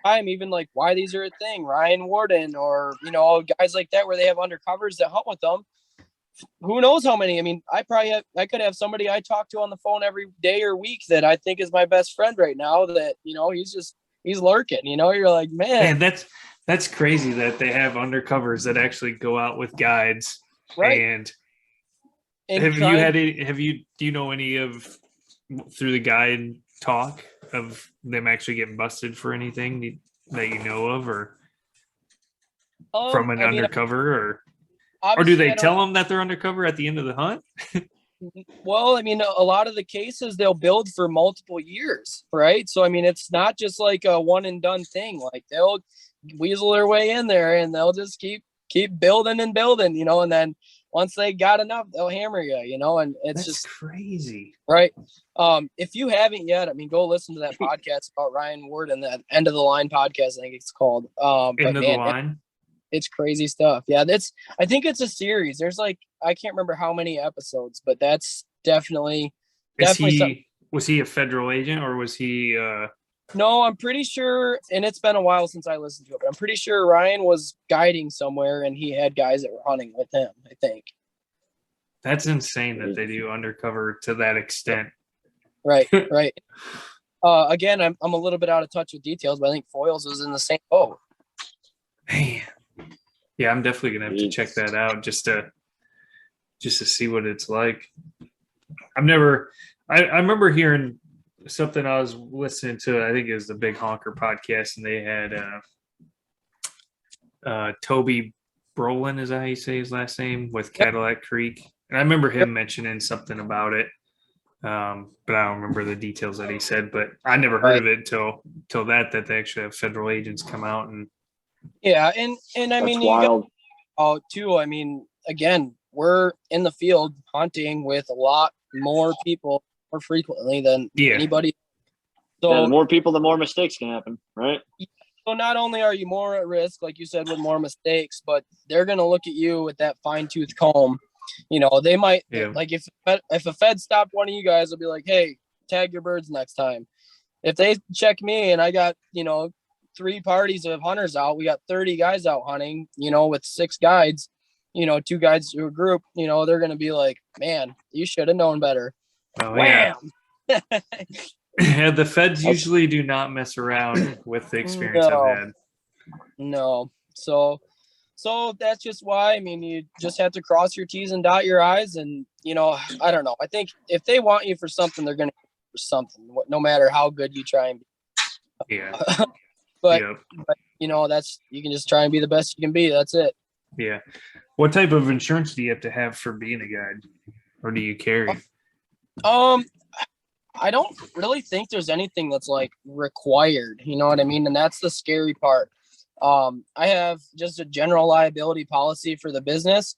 time, even like why these are a thing. Ryan Warden or, guys like that where they have undercovers that hunt with them. Who knows how many? I mean, I could have somebody I talk to on the phone every day or week that I think is my best friend right now that, he's lurking, you're like, man. That's crazy that they have undercovers that actually go out with guides. Right. And do you know any of through the guide talk of them actually getting busted for anything that you know of, or from an undercover, or do they tell them that they're undercover at the end of the hunt? Well, I mean, a lot of the cases they'll build for multiple years, right? So, I mean, it's not just like a one and done thing. Like, they'll weasel their way in there and they'll just keep building and building, and then once they got enough, they'll hammer you, and it's just crazy. Right. If you haven't yet, I mean, go listen to that podcast about Ryan Ward and that End of the Line podcast, I think it's called. End of the Line. It's crazy stuff. Yeah, I think it's a series. There's I can't remember how many episodes, but that's definitely was he a federal agent or was he No, I'm pretty sure, and it's been a while since I listened to it, but I'm pretty sure Ryan was guiding somewhere and he had guys that were hunting with him, I think. That's insane that they do undercover to that extent. Right, right. Again, I'm a little bit out of touch with details, but I think Foils was in the same boat. Man. Yeah, I'm definitely gonna have to check that out just to see what it's like. I remember hearing something I was listening to. I think it was the Big Honker podcast, and they had Toby Brolin, is that how you say his last name, with Cadillac Creek. And I remember him mentioning something about it, but I don't remember the details that he said. But I never heard of it until that they actually have federal agents come out and. Yeah, and I mean, wild. Too. I mean, again, we're in the field hunting with a lot more people more frequently than anybody. So the more people, the more mistakes can happen, right? So not only are you more at risk, like you said, with more mistakes, but they're going to look at you with that fine-tooth comb. They might like if a Fed stopped one of you guys, they'll be like, "Hey, tag your birds next time." If they check me and I got 3 parties of hunters out, we got 30 guys out hunting, with 6 guides, two guides to a group, they're going to be like, man, you should have known better. Oh, Wham! yeah. The feds usually do not mess around with the experience I've had. No. So that's just why, I mean, you just have to cross your T's and dot your I's. And, I don't know. I think if they want you for something, they're going to for something, no matter how good you try and be. Yeah. but that's, you can just try and be the best you can be. That's it. Yeah. What type of insurance do you have to have for being a guide, or do you carry? I don't really think there's anything that's like required, you know what I mean? And that's the scary part. I have just a general liability policy for the business.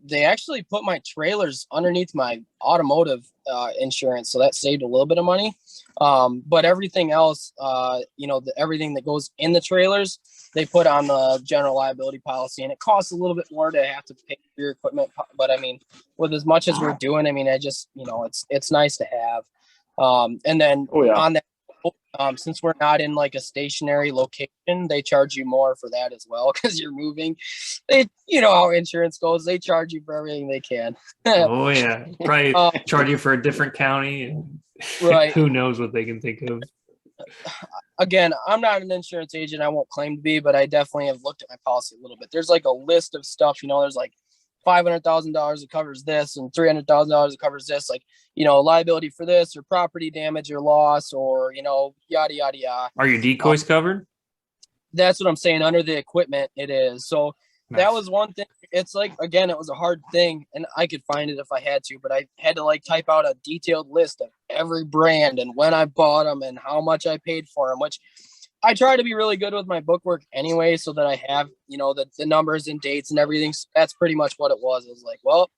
They actually put my trailers underneath my automotive insurance, so that saved a little bit of money. But everything else, everything that goes in the trailers, they put on the general liability policy, and it costs a little bit more to have to pay for your equipment. But I mean, with as much as we're doing, I mean, I just, it's nice to have. And then on that, since we're not in like a stationary location, they charge you more for that as well because you're moving. They, how insurance goes, they charge you for everything they can. Oh yeah, probably charge you for a different county, and right? Who knows what they can think of. Again, I'm not an insurance agent. I won't claim to be, but I definitely have looked at my policy a little bit. There's like a list of stuff. There's like $500,000 that covers this, and $300,000 that covers this, like, liability for this, or property damage or loss, or, yada, yada, yada. Are your decoys covered? That's what I'm saying. Under the equipment, it is. So nice. That was one thing. It's like, again, it was a hard thing, and I could find it if I had to, but I had to like type out a detailed list of every brand and when I bought them and how much I paid for them, which I try to be really good with my bookwork anyway, so that I have, the numbers and dates and everything. So that's pretty much what it was. It was like, well,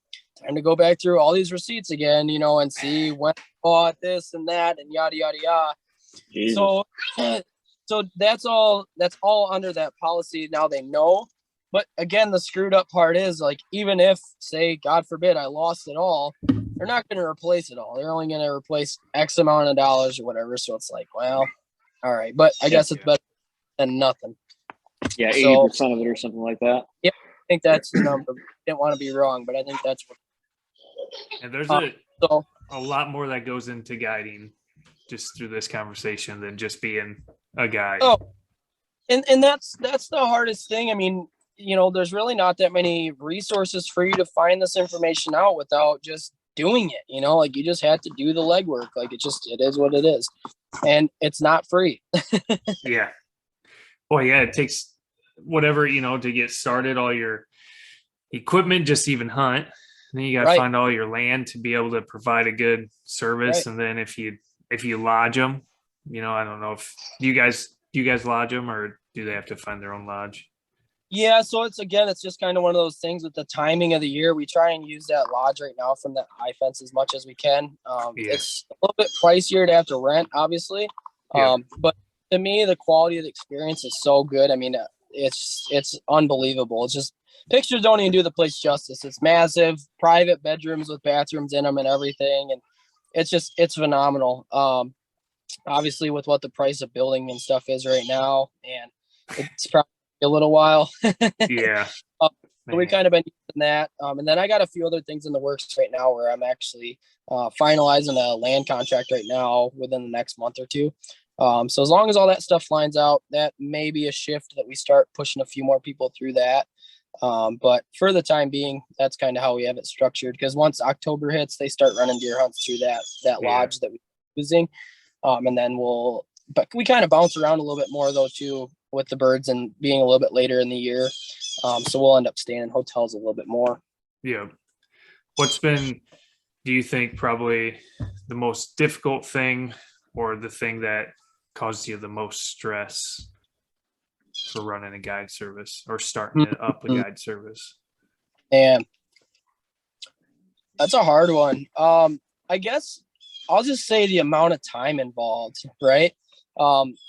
time to go back through all these receipts again, and see when I bought this and that and yada, yada, yada. Jesus. So that's all under that policy. Now they know. But again, the screwed up part is, like, even if, say, God forbid, I lost it all, they're not going to replace it all. They're only going to replace X amount of dollars or whatever. So it's like, well, all right. But I guess it's better than nothing. Yeah, 80% of it or something like that. Yeah, I think that's the number. Didn't want to be wrong, but I think that's what. And there's a lot more that goes into guiding just through this conversation than just being a guide. Oh, and that's the hardest thing. I mean, there's really not that many resources for you to find this information out without just doing it. Like, you just have to do the legwork. Like, it is what it is, and it's not free. Yeah. Well, yeah, it takes whatever, to get started, all your equipment, just even hunt. And then you got to find all your land to be able to provide a good service. Right. And then if you lodge them, I don't know if do you guys lodge them, or do they have to find their own lodge? Yeah, so it's just kind of one of those things with the timing of the year. We try and use that lodge right now from that high fence as much as we can. It's a little bit pricier to have to rent, obviously. Yeah. But to me, the quality of the experience is so good. I mean, it's unbelievable. It's just, pictures don't even do the place justice. It's massive, private bedrooms with bathrooms in them and everything. And it's phenomenal. Obviously with what the price of building and stuff is right now, and it's probably a little while. Yeah. So we kind of been using that. And then I got a few other things in the works right now where I'm actually finalizing a land contract right now within the next month or two. So as long as all that stuff lines out, that may be a shift that we start pushing a few more people through that. But for the time being, that's kind of how we have it structured. Because once October hits, they start running deer hunts through that lodge that we're using. And then but we kind of bounce around a little bit more though too, with the birds and being a little bit later in the year. So we'll end up staying in hotels a little bit more. Yeah. What's been, do you think, probably the most difficult thing, or the thing that caused you the most stress for running a guide service or starting up a guide service? And that's a hard one. I guess I'll just say the amount of time involved, right?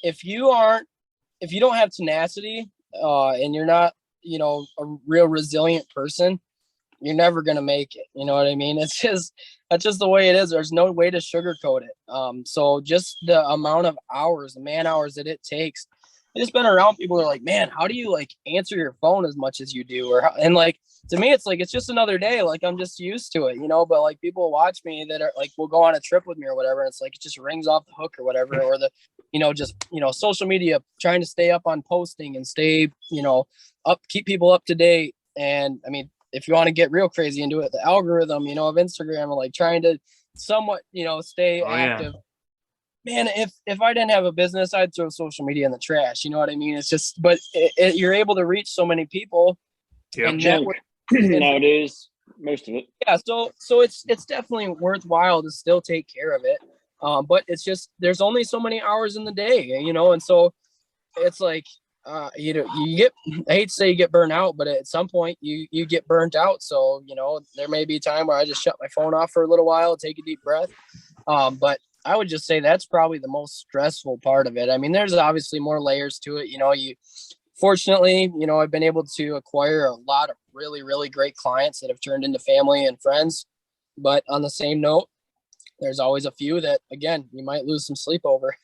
If you don't have tenacity, and you're not, a real resilient person, you're never going to make it. You know what I mean? That's just the way it is. There's no way to sugarcoat it. So just the amount of hours, the man hours that it takes just been around people who are like, man, how do you like answer your phone as much as you do? Or and like to me, it's like it's just another day. Like I'm just used to it, you know. But like people watch me that are like will go on a trip with me or whatever. And it's like it just rings off the hook or whatever, or the just social media, trying to stay up on posting and stay up, keep people up to date. And I mean, if you want to get real crazy into it, the algorithm, of Instagram, like trying to somewhat, stay active. Man, if I didn't have a business, I'd throw social media in the trash. You know what I mean? It's just, but you're able to reach so many people and network nowadays, most of it. Yeah, so it's definitely worthwhile to still take care of it. But it's just there's only so many hours in the day, and so it's like you get, I hate to say you get burnt out, but at some point you get burnt out. So there may be a time where I just shut my phone off for a little while, take a deep breath. But I would just say that's probably the most stressful part of it. I mean, there's obviously more layers to it. Fortunately, I've been able to acquire a lot of really, really great clients that have turned into family and friends. But on the same note, there's always a few that, again, you might lose some sleep over.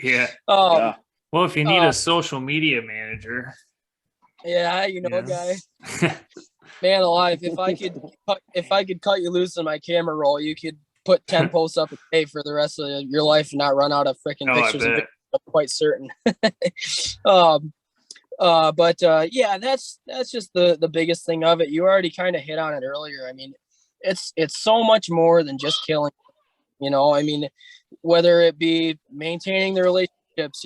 Yeah. Well, if you need a social media manager. Yeah, a guy. Man alive, if I could cut you loose in my camera roll, you could put 10 posts up a day for the rest of your life and not run out of freaking pictures. I'm quite certain. Yeah, that's just the biggest thing of it. You already kind of hit on it earlier. I mean, it's so much more than just killing. I mean, whether it be maintaining the relationships,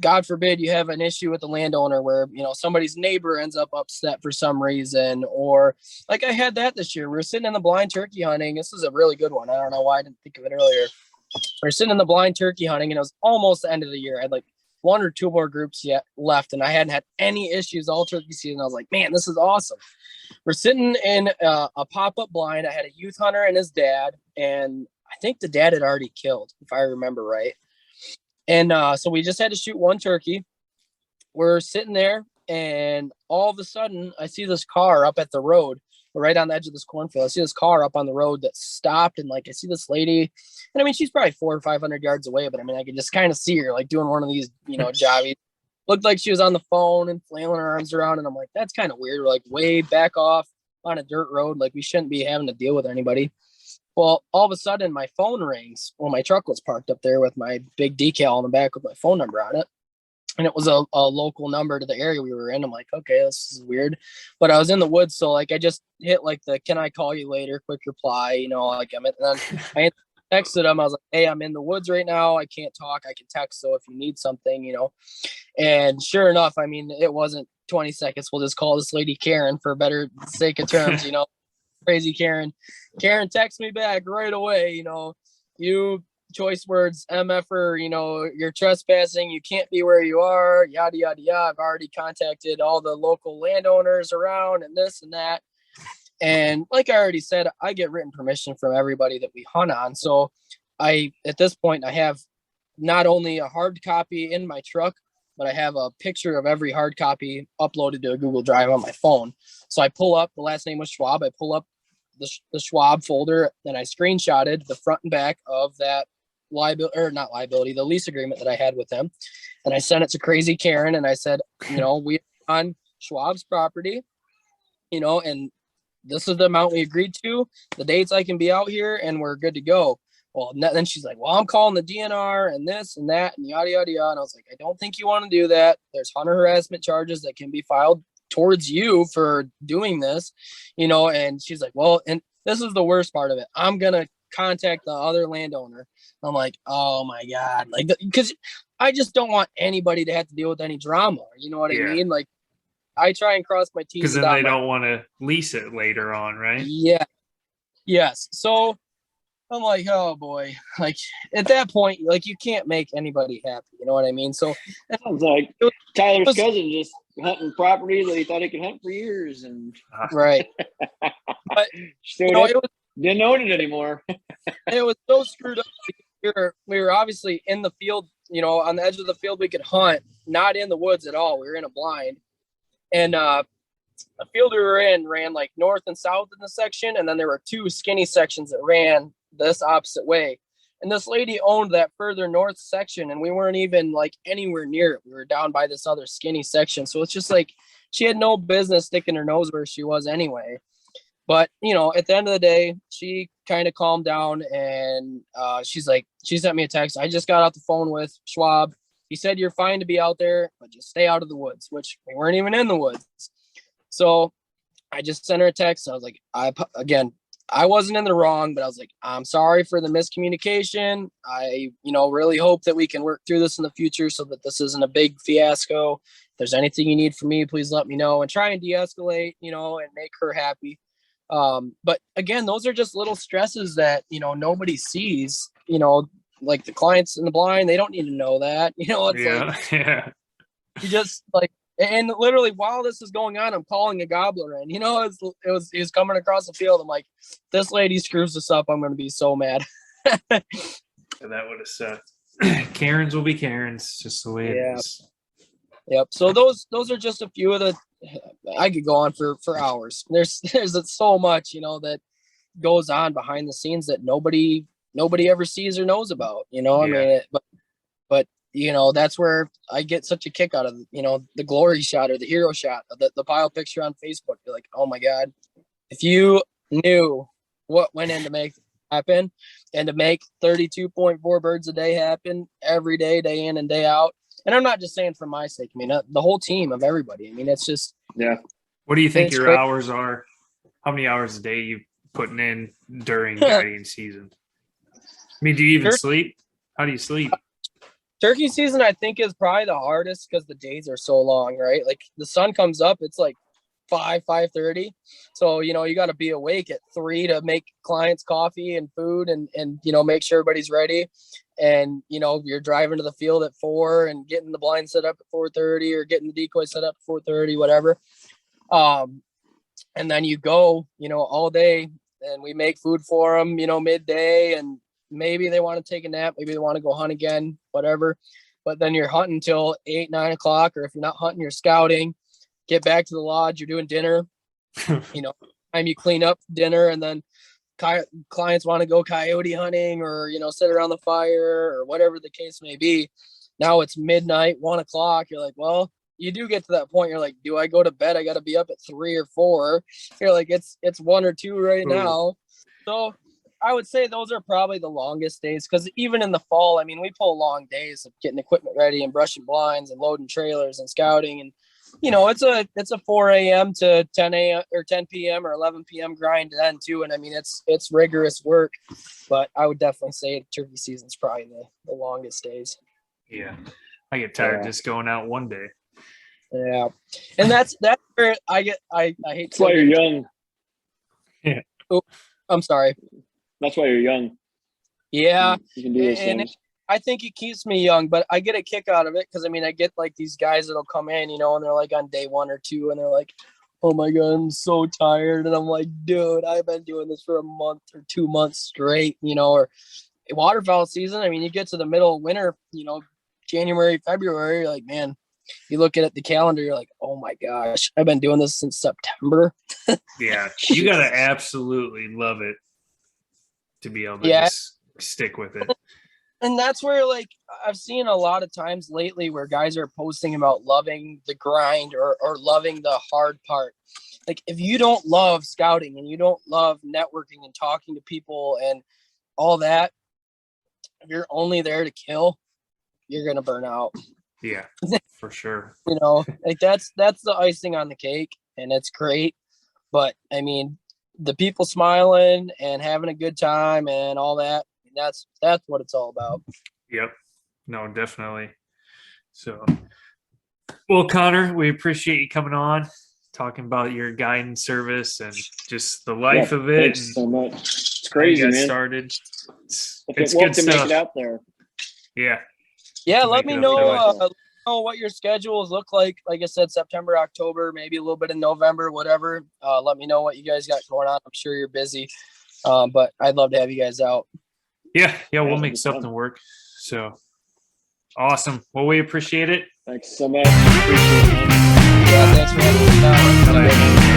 God forbid you have an issue with the landowner where, somebody's neighbor ends up upset for some reason, or like I had that this year. We were sitting in the blind turkey hunting. This is a really good one. I don't know why I didn't think of it earlier. We were sitting in the blind turkey hunting and it was almost the end of the year. I had like one or two more groups yet left and I hadn't had any issues all turkey season. I was like, man, this is awesome. We're sitting in a pop-up blind. I had a youth hunter and his dad, and I think the dad had already killed, if I remember right. And so we just had to shoot one turkey. We're sitting there, and all of a sudden, I see this car up at the road, right on the edge of this cornfield. I see this car up on the road that stopped, and like I see this lady, and I mean she's probably 400 or 500 yards away, but I mean I could just kind of see her like doing one of these, jobbies. Looked like she was on the phone and flailing her arms around, and I'm like, that's kind of weird. We're like way back off on a dirt road, like we shouldn't be having to deal with anybody. Well, all of a sudden my phone rings. Well, my truck was parked up there with my big decal on the back with my phone number on it. And it was a local number to the area we were in. I'm like, okay, this is weird. But I was in the woods. So like, I just hit like the, can I call you later? Quick reply, like and then I texted him. I was like, hey, I'm in the woods right now. I can't talk. I can text. So if you need something, and sure enough, I mean, it wasn't 20 seconds. We'll just call this lady Karen for better sake of terms, crazy Karen. Karen texts me back right away, you choice words, MFer, you're trespassing, you can't be where you are, yada, yada, yada. I've already contacted all the local landowners around and this and that. And like I already said, I get written permission from everybody that we hunt on. So at this point, I have not only a hard copy in my truck, but I have a picture of every hard copy uploaded to a Google Drive on my phone. So I pull up, the last name was Schwab. I pull up the Schwab folder, and I screenshotted the front and back of that the lease agreement that I had with them. And I sent it to Crazy Karen. And I said, we on Schwab's property, and this is the amount we agreed to, the dates I can be out here, and we're good to go. Well, then she's like, well, I'm calling the DNR and this and that and yada, yada, yada. And I was like, I don't think you want to do that. There's hunter harassment charges that can be filed towards you for doing this, and she's like, well, and this is the worst part of it. I'm going to contact the other landowner. I'm like, oh my God. Like, because I just don't want anybody to have to deal with any drama. You know what I mean? Like, I try and cross my T's. Because then they don't want to lease it later on, right? Yeah. Yes. So I'm like, oh boy, like at that point, like you can't make anybody happy. You know what I mean? So sounds like Tyler's cousin just hunting property that he thought he could hunt for years, and right. But didn't own it anymore. It was so screwed up. We were obviously in the field, on the edge of the field we could hunt, not in the woods at all. We were in a blind, and the field we were in ran like north and south in the section, and then there were two skinny sections that ran this opposite way. And this lady owned that further north section, and we weren't even like anywhere near it. We were down by this other skinny section. So it's just like she had no business sticking her nose where she was anyway. But, you know, at the end of the day, she kind of calmed down, and she sent me a text. I just got off the phone with Schwab. He said, you're fine to be out there, but just stay out of the woods, which we weren't even in the woods. So I just sent her a text. I was like, I wasn't in the wrong, but I was like, I'm sorry for the miscommunication. I, really hope that we can work through this in the future so that this isn't a big fiasco. If there's anything you need from me, please let me know, and try and de-escalate, and make her happy. But again, those are just little stresses that, nobody sees, like the clients in the blind, they don't need to know that, it's you just like, and literally while this is going on, I'm calling a gobbler in, he's coming across the field. I'm like, this lady screws this up, I'm going to be so mad. That would have sucked. Karens will be Karens, just the way it is. Yep. So those are just a few of the, I could go on for hours. There's so much, that goes on behind the scenes that nobody ever sees or knows about, I mean, but that's where I get such a kick out of, the glory shot or the hero shot, the pile picture on Facebook. You're like, oh my God, if you knew what went in to make it happen and to make 32.4 birds a day happen every day, day in and day out. And I'm not just saying for my sake. I mean, the whole team of everybody. I mean, it's just, What do you think your hours are? How many hours a day you putting in during guiding season? I mean, do you even sleep? How do you sleep? Turkey season, I think, is probably the hardest because the days are so long, right? Like the sun comes up, it's like 5:30. So, you got to be awake at 3 to make clients coffee and food and make sure everybody's ready. And, you're driving to the field at 4 and getting the blind set up at 4:30 or getting the decoy set up at 4:30, whatever. And then you go, all day, and we make food for them, midday, and maybe they want to take a nap, maybe they want to go hunt again, whatever. But then you're hunting till 8, 9 o'clock, or if you're not hunting, you're scouting. Get back to the lodge, you're doing dinner. Time you clean up dinner, and then clients want to go coyote hunting or sit around the fire or whatever the case may be. Now it's midnight, 1 o'clock. You're like, well, you do get to that point. You're like, do I go to bed? I got to be up at 3 or 4. You're like, it's 1 or 2 right now. So I would say those are probably the longest days, because even in the fall, I mean, we pull long days of getting equipment ready and brushing blinds and loading trailers and scouting. And, it's a 4 a.m. to 10 a.m. or 10 p.m. or 11 p.m. grind then too. And I mean, it's rigorous work, but I would definitely say turkey season is probably the longest days. Yeah. I get tired just going out one day. Yeah. And that's where I hate. That's why you're young. Yeah. Oh, I'm sorry. That's why you're young. Yeah. You can do those things. I think it keeps me young, but I get a kick out of it because, I mean, I get like these guys that'll come in, and they're like on day 1 or 2, and they're like, oh my God, I'm so tired. And I'm like, dude, I've been doing this for a month or 2 months straight, or waterfowl season. I mean, you get to the middle of winter, January, February, you're like, man, you look at the calendar, you're like, oh my gosh, I've been doing this since September. Yeah. You got to absolutely love it to be able to just stick with it. And that's where, like, I've seen a lot of times lately where guys are posting about loving the grind or loving the hard part. Like, if you don't love scouting and you don't love networking and talking to people and all that, if you're only there to kill, you're going to burn out. Yeah, for sure. Like that's the icing on the cake, and it's great. But I mean, the people smiling and having a good time and all that, that's what it's all about. Yep. No, definitely. So, well, Connor, we appreciate you coming on, talking about your guidance service and just the life of it. Thanks so much. It's crazy, man. Started. It's good to make it out there. Yeah. Yeah, let me know what your schedules look like. Like I said, September, October, maybe a little bit in November, whatever. Let me know what you guys got going on. I'm sure you're busy, but I'd love to have you guys out. Yeah, we'll make something work. So awesome. Well, we appreciate it. Thanks so much. Appreciate it, man. Yeah, thanks for having me.